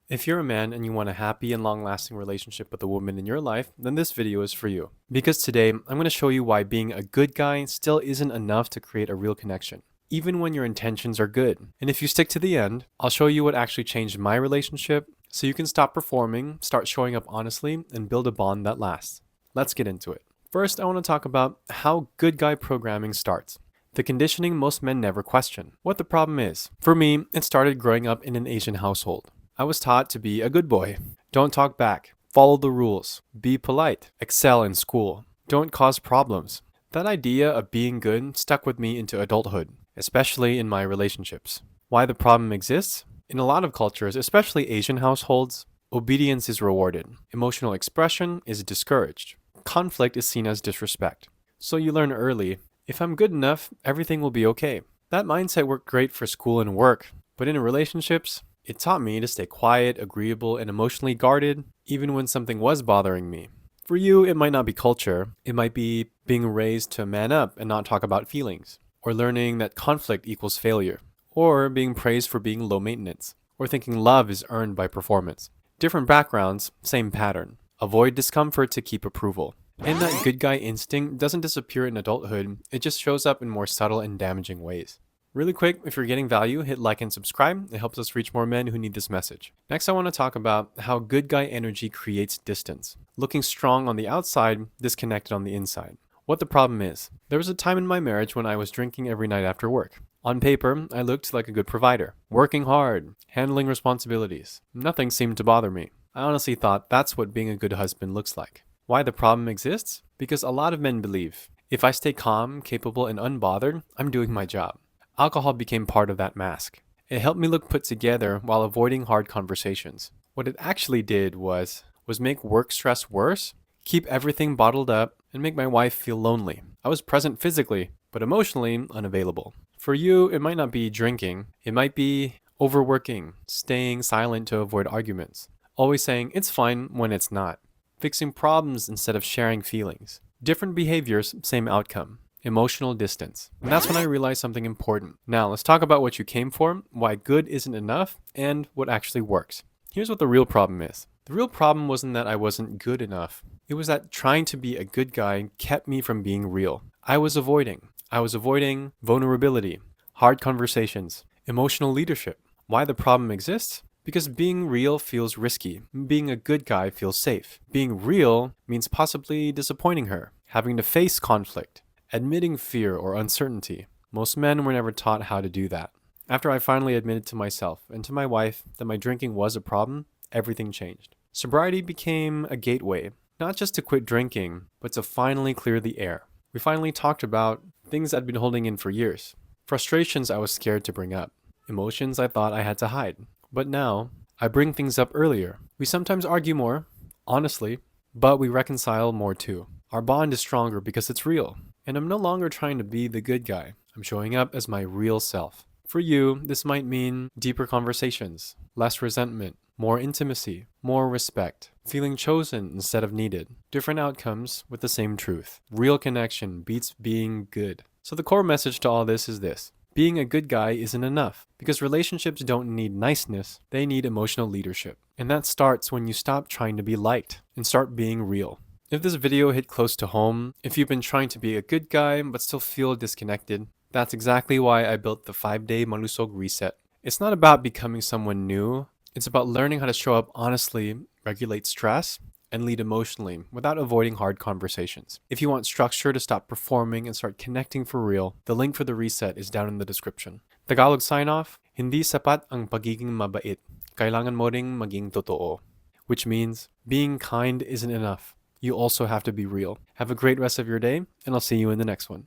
If you're a man and you want a happy and long-lasting relationship with the woman in your life, then this video is for you. Because today, I'm going to show you why being a good guy still isn't enough to create a real connection, even when your intentions are good. And if you stick to the end, I'll show you what actually changed my relationship so you can stop performing, start showing up honestly, and build a bond that lasts. Let's get into it. First, I want to talk about how good guy programming starts. The conditioning most men never question. What the problem is. For me, it started growing up in an Asian household. I was taught to be a good boy. Don't talk back. Follow the rules. Be polite. Excel in school. Don't cause problems. That idea of being good stuck with me into adulthood, especially in my relationships. Why the problem exists? In a lot of cultures, especially Asian households, obedience is rewarded. Emotional expression is discouraged. Conflict is seen as disrespect. So you learn early, if I'm good enough, everything will be okay. That mindset worked great for school and work, but in relationships, it taught me to stay quiet, agreeable, and emotionally guarded, even when something was bothering me. For you, it might not be culture. It might be being raised to man up and not talk about feelings, or learning that conflict equals failure, or being praised for being low maintenance, or thinking love is earned by performance. Different backgrounds, same pattern. Avoid discomfort to keep approval. And that good guy instinct doesn't disappear in adulthood, it just shows up in more subtle and damaging ways. Really quick, if you're getting value, hit like and subscribe. It helps us reach more men who need this message. Next, I want to talk about how good guy energy creates distance. Looking strong on the outside, disconnected on the inside. What the problem is. There was a time in my marriage when I was drinking every night after work. On paper, I looked like a good provider, working hard, handling responsibilities. Nothing seemed to bother me. I honestly thought that's what being a good husband looks like. Why the problem exists? Because a lot of men believe, if I stay calm, capable, and unbothered, I'm doing my job. Alcohol became part of that mask. It helped me look put together while avoiding hard conversations. What it actually did was make work stress worse, keep everything bottled up, and make my wife feel lonely. I was present physically, but emotionally unavailable. For you, it might not be drinking. It might be overworking, staying silent to avoid arguments, always saying it's fine when it's not, fixing problems instead of sharing feelings. Different behaviors, same outcome. Emotional distance. And that's when I realized something important. Now, let's talk about what you came for, why good isn't enough, and what actually works. Here's what the real problem is. The real problem wasn't that I wasn't good enough. It was that trying to be a good guy kept me from being real. I was avoiding vulnerability, hard conversations, emotional leadership. Why the problem exists? Because being real feels risky. Being a good guy feels safe. Being real means possibly disappointing her, having to face conflict, admitting fear or uncertainty. Most men were never taught how to do that. After I finally admitted to myself and to my wife that my drinking was a problem, everything changed. Sobriety became a gateway, not just to quit drinking, but to finally clear the air. We finally talked about things I'd been holding in for years, frustrations I was scared to bring up, emotions I thought I had to hide. But now, I bring things up earlier. We sometimes argue more, honestly, but we reconcile more too. Our bond is stronger because it's real. And I'm no longer trying to be the good guy. I'm showing up as my real self. For you, this might mean deeper conversations, less resentment, more intimacy, more respect, feeling chosen instead of needed, different outcomes with the same truth. Real connection beats being good. So the core message to all this is this. Being a good guy isn't enough because relationships don't need niceness, they need emotional leadership. And that starts when you stop trying to be liked and start being real. If this video hit close to home, if you've been trying to be a good guy but still feel disconnected, that's exactly why I built the 5-day Malusog Reset. It's not about becoming someone new, it's about learning how to show up honestly, regulate stress, and lead emotionally without avoiding hard conversations. If you want structure to stop performing and start connecting for real, the link for the reset is down in the description. Tagalog sign off, hindi sapat ang pagiging mabait. Kailangan mo ring maging totoo. Which means being kind isn't enough. You also have to be real. Have a great rest of your day, and I'll see you in the next one.